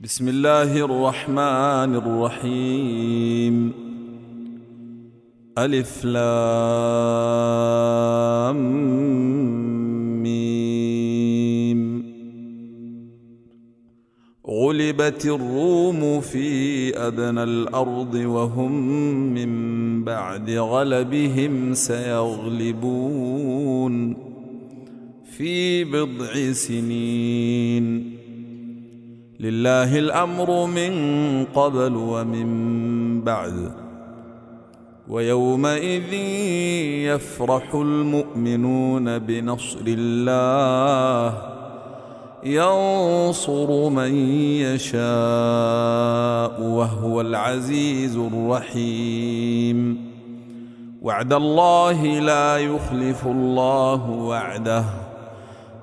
بسم الله الرحمن الرحيم. ألف لام ميم. غلبت الروم في أدنى الأرض وهم من بعد غلبهم سيغلبون في بضع سنين. لله الأمر من قبل ومن بعد، ويومئذ يفرح المؤمنون بنصر الله ينصر من يشاء وهو العزيز الرحيم. وعد الله لا يخلف الله وعده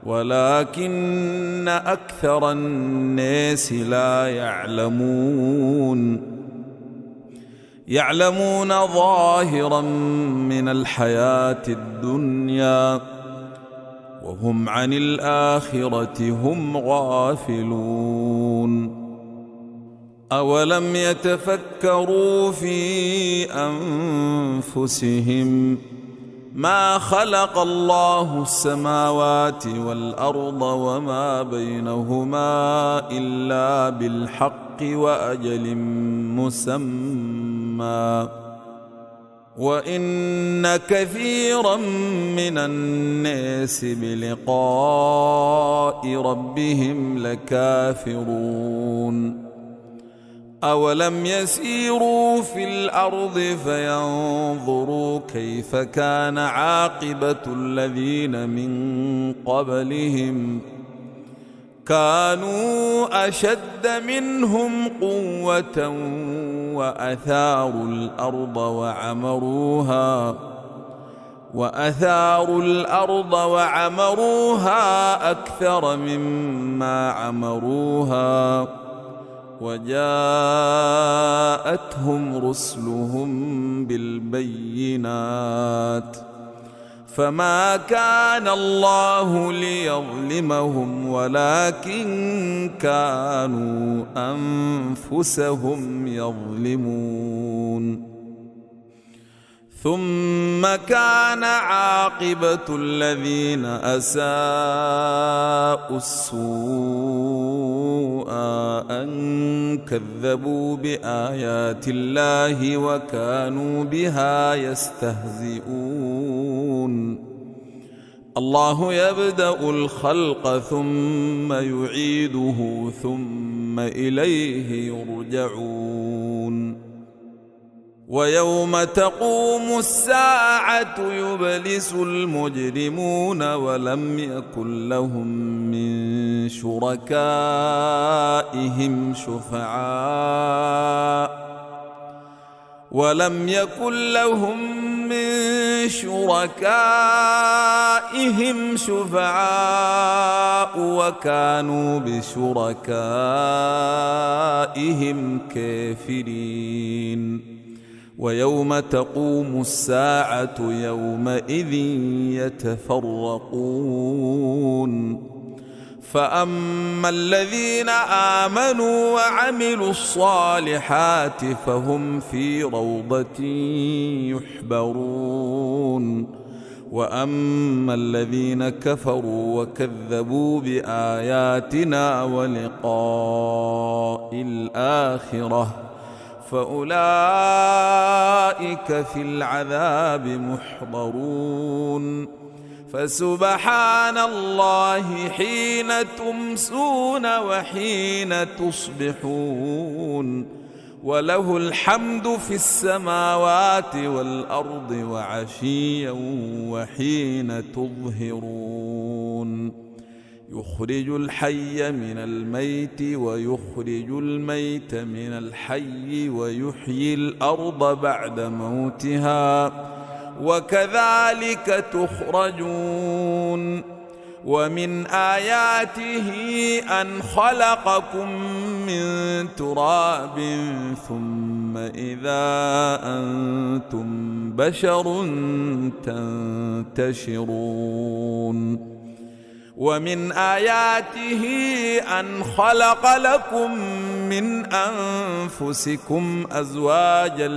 ولكن أكثر الناس لا يعلمون ظاهرا من الحياة الدنيا وهم عن الآخرة هم غافلون. أولم يتفكروا في أنفسهم ما خلق الله السماوات والأرض وما بينهما إلا بالحق وأجل مسمى، وإن كثيرا من الناس بلقاء ربهم لكافرون. أولم يسيروا في الأرض فينظروا كيف كان عاقبة الذين من قبلهم كانوا أشد منهم قوة وأثاروا الأرض وعمروها أكثر مما عمروها وجاءتهم رسلهم بالبينات فما كان الله ليظلمهم ولكن كانوا أنفسهم يظلمون. ثم كان عاقبة الذين أساءوا السوء أن كذبوا بآيات الله وكانوا بها يستهزئون. الله يبدأ الخلق ثم يعيده ثم إليه يرجعون. ويوم تقوم الساعة يبلس المجرمون ولم يكن لهم من شركائهم شفعاء وكانوا بشركائهم كافرين. ويوم تقوم الساعة يومئذ يتفرقون. فأما الذين آمنوا وعملوا الصالحات فهم في روضة يحبرون. وأما الذين كفروا وكذبوا بآياتنا ولقاء الآخرة فأولئك في العذاب محضرون. فسبحان الله حين تمسون وحين تصبحون وله الحمد في السماوات والأرض وعشيا وحين تظهرون. يخرج الحي من الميت ويخرج الميت من الحي ويحيي الأرض بعد موتها وكذلك تخرجون. ومن آياته أن خلقكم من تراب ثم إذا أنتم بشر تنتشرون. ومن آياته أن خلق لكم من أنفسكم أزواجا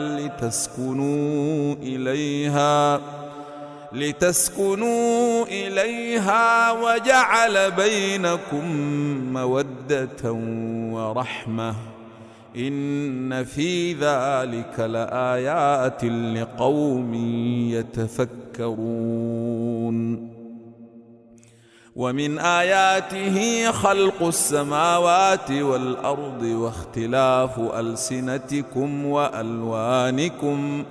لتسكنوا إليها وجعل بينكم مودة ورحمة إن في ذلك لآيات لقوم يتفكرون ومن آياته خلق السماوات والأرض واختلاف ألسنتكم وألوانكم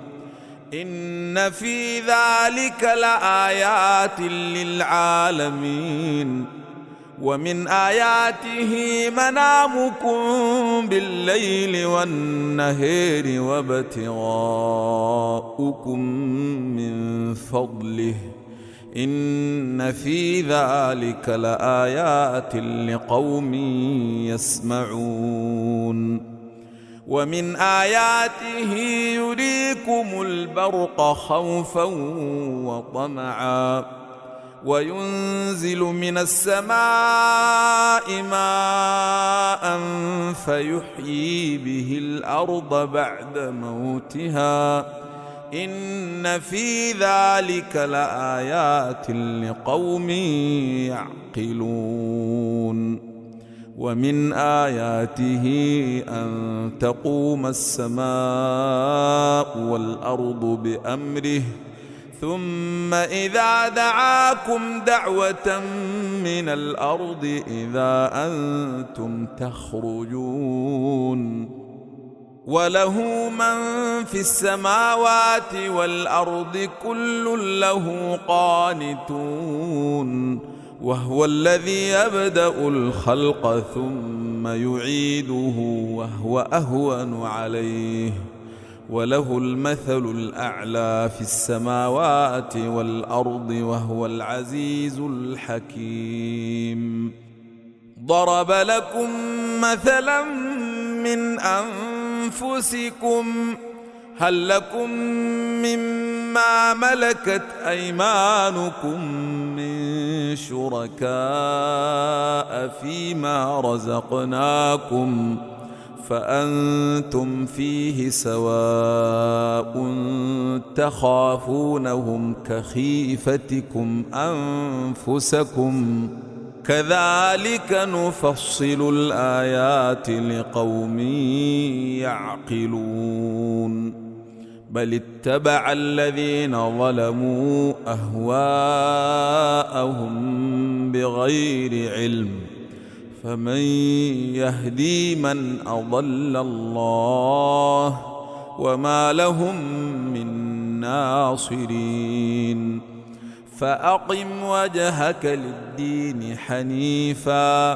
إن في ذلك لآيات للعالمين ومن آياته منامكم بالليل والنهار وابتغاؤكم من فضله إن في ذلك لآيات لقوم يسمعون ومن آياته يريكم البرق خوفا وطمعا وينزل من السماء ماء فيحيي به الأرض بعد موتها إن في ذلك لآيات لقوم يعقلون ومن آياته أن تقوم السماء والأرض بأمره ثم إذا دعاكم دعوة من الأرض إذا أنتم تخرجون وله من في السماوات والأرض كل له قانتون وهو الذي يبدأ الخلق ثم يعيده وهو أهون عليه وله المثل الأعلى في السماوات والأرض وهو العزيز الحكيم ضرب لكم مثلا من أنفسكم هل لكم مما ملكت أيمانكم من شركاء فيما رزقناكم فأنتم فيه سواء تخافونهم كخيفتكم أنفسكم كذلك نفصل الآيات لقوم يعقلون بل اتبع الذين ظلموا أهواءهم بغير علم فمن يهدي من أضل الله وما لهم من ناصرين فأقم وجهك للدين حنيفا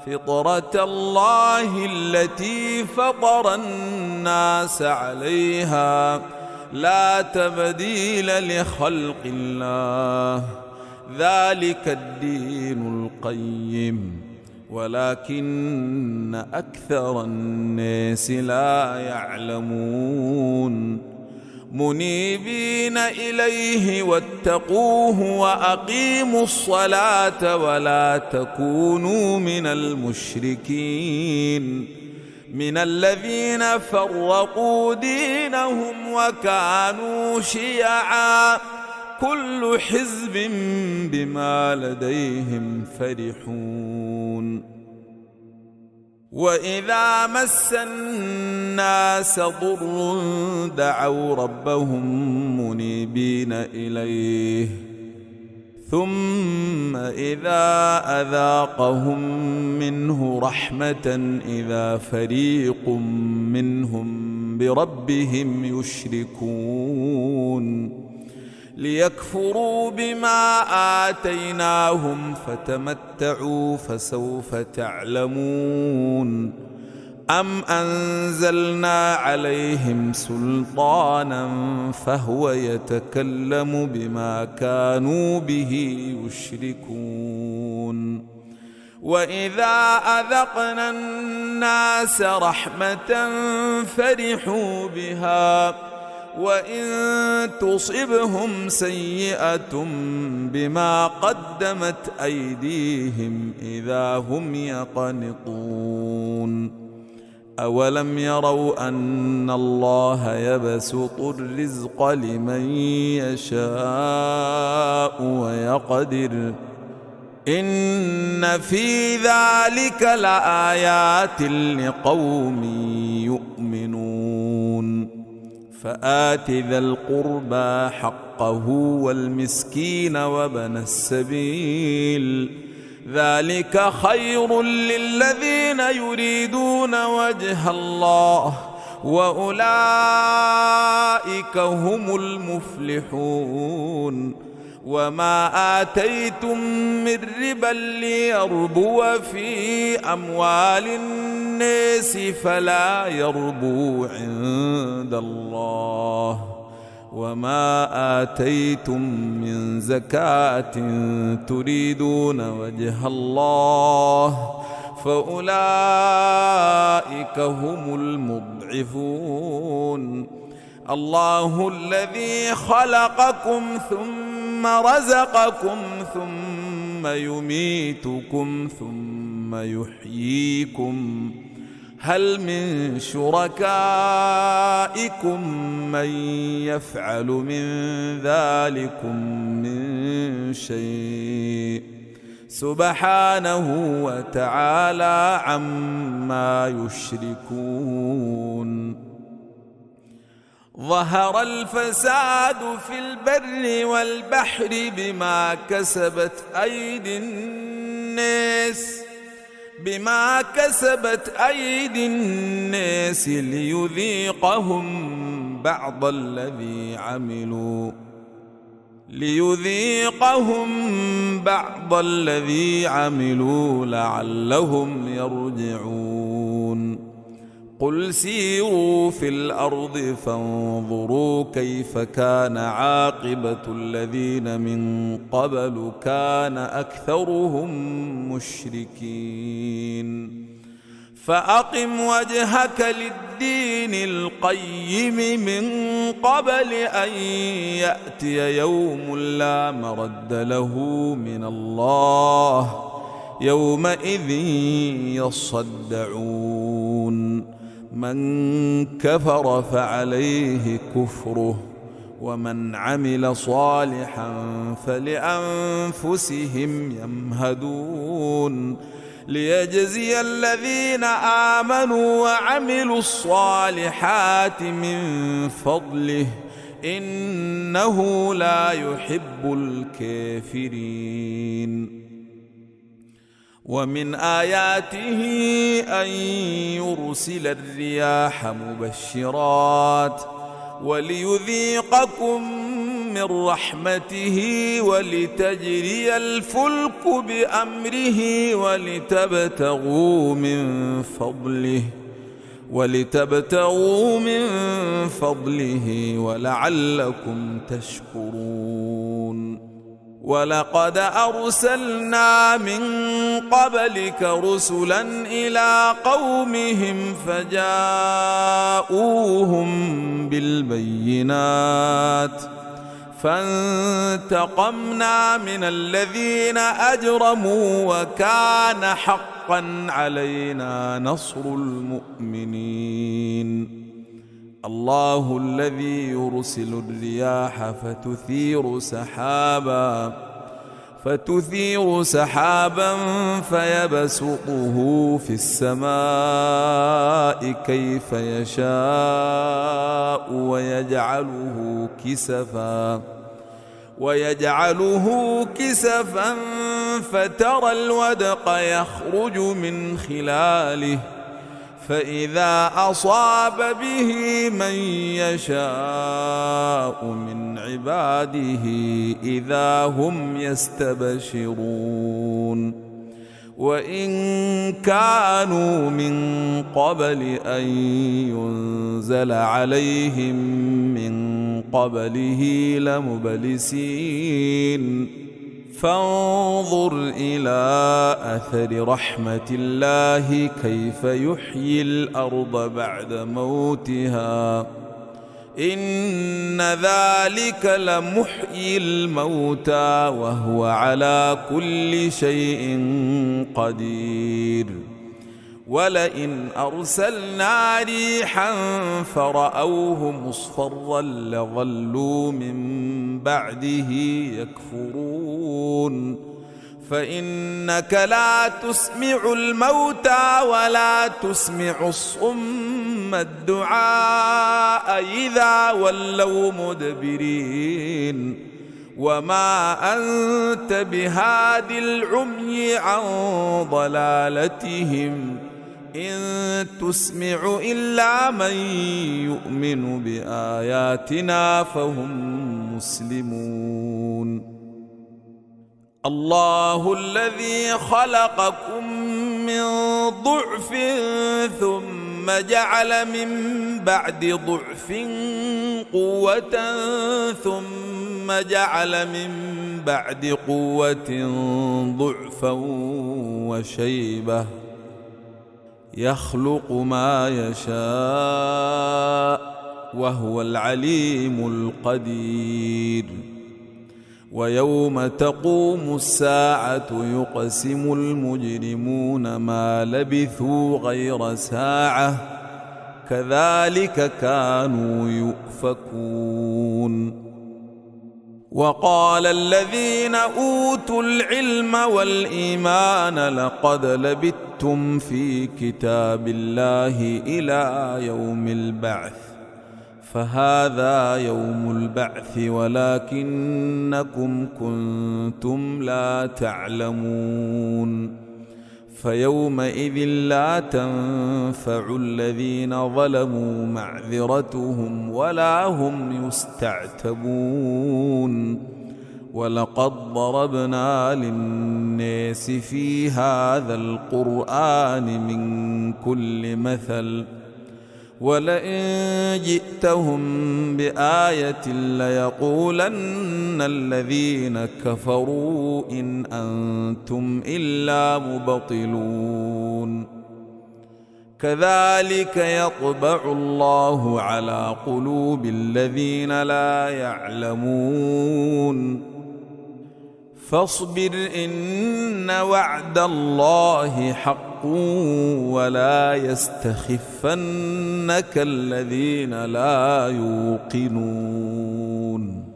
فطرة الله التي فطر الناس عليها لا تبديل لخلق الله ذلك الدين القيم ولكن أكثر الناس لا يعلمون منيبين إليه واتقوه وأقيموا الصلاة ولا تكونوا من المشركين من الذين فرقوا دينهم وكانوا شيعا كل حزب بما لديهم فرحون وإذا مس الناس ضر دعوا ربهم منيبين إليه ثم إذا أذاقهم منه رحمة إذا فريق منهم بربهم يشركون ليكفروا بما آتيناهم فتمتعوا فسوف تعلمون أم أنزلنا عليهم سلطانا فهو يتكلم بما كانوا به يشركون وإذا أذقنا الناس رحمة فرحوا بها وإن تصبهم سيئة بما قدمت أيديهم إذا هم يقنطون أولم يروا أن الله يبسط الرزق لمن يشاء ويقدر إن في ذلك لآيات لقوم يؤمنون فآت ذا القربى حقه والمسكين وابن السبيل ذلك خير للذين يريدون وجه الله وأولئك هم المفلحون وما آتيتم من ربا ليربو في أموال الناس فلا يربو عند الله وما آتيتم من زكاة تريدون وجه الله فأولئك هم المضعفون الله الذي خلقكم ثم رزقكم ثم يميتكم ثم يحييكم هل من شركائكم من يفعل من ذلكم من شيء سبحانه وتعالى عما يشركون ظهر الفساد في البر والبحر بما كسبت أيدي الناس ليذيقهم بعض الذي عملوا لعلهم يرجعون قل سيروا في الأرض فانظروا كيف كان عاقبة الذين من قبل كان أكثرهم مشركين فأقم وجهك للدين القيم من قبل أن يأتي يوم لا مرد له من الله يومئذ يصدعون من كفر فعليه كفره ومن عمل صالحا فلأنفسهم يمهدون ليجزي الذين آمنوا وعملوا الصالحات من فضله إنه لا يحب الكافرين ومن آياته أن يرسل الرياح مبشرات وليذيقكم من رحمته ولتجري الفلك بأمره ولتبتغوا من فضله ولعلكم تشكرون ولقد أرسلنا من قبلك رسلا إلى قومهم فجاءوهم بالبينات فانتقمنا من الذين أجرموا وكان حقا علينا نصر المؤمنين الله الذي يرسل الرياح فتثير سحابا فيبسطه في السماء كيف يشاء ويجعله كسفا فترى الودق يخرج من خلاله فإذا أصاب به من يشاء من عباده إذا هم يستبشرون وإن كانوا من قبل أن ينزل عليهم من قبله لمبلسين فانظر إلى أثر رحمة الله كيف يحيي الأرض بعد موتها إن ذلك لمحيي الموتى وهو على كل شيء قدير ولئن أرسلنا ريحا فرأوه مصفرا لظلوا من بعده يكفرون فإنك لا تسمع الموتى ولا تسمع الصم الدعاء إذا ولوا مدبرين وما أنت بهاد العمي عن ضلالتهم إن تسمع إلا من يؤمن بآياتنا فهم مسلمون الله الذي خلقكم من ضعف ثم جعل من بعد ضعف قوة ثم جعل من بعد قوة ضعفا وشيبة يخلق ما يشاء وهو العليم القدير ويوم تقوم الساعة يقسم المجرمون ما لبثوا غير ساعة كذلك كانوا يؤفكون وقال الذين أوتوا العلم والإيمان لقد لبثتم في كتاب الله إلى يوم البعث فهذا يوم البعث ولكنكم كنتم لا تعلمون فيومئذ لا تنفع الذين ظلموا معذرتهم ولا هم يستعتبون ولقد ضربنا للناس في هذا القرآن من كل مثل ولئن جئتهم بآية ليقولن الذين كفروا إن أنتم إلا مبطلون كذلك يطبع الله على قلوب الذين لا يعلمون فاصبر إن وعد الله حق ولا يستخفنك الذين لا يوقنون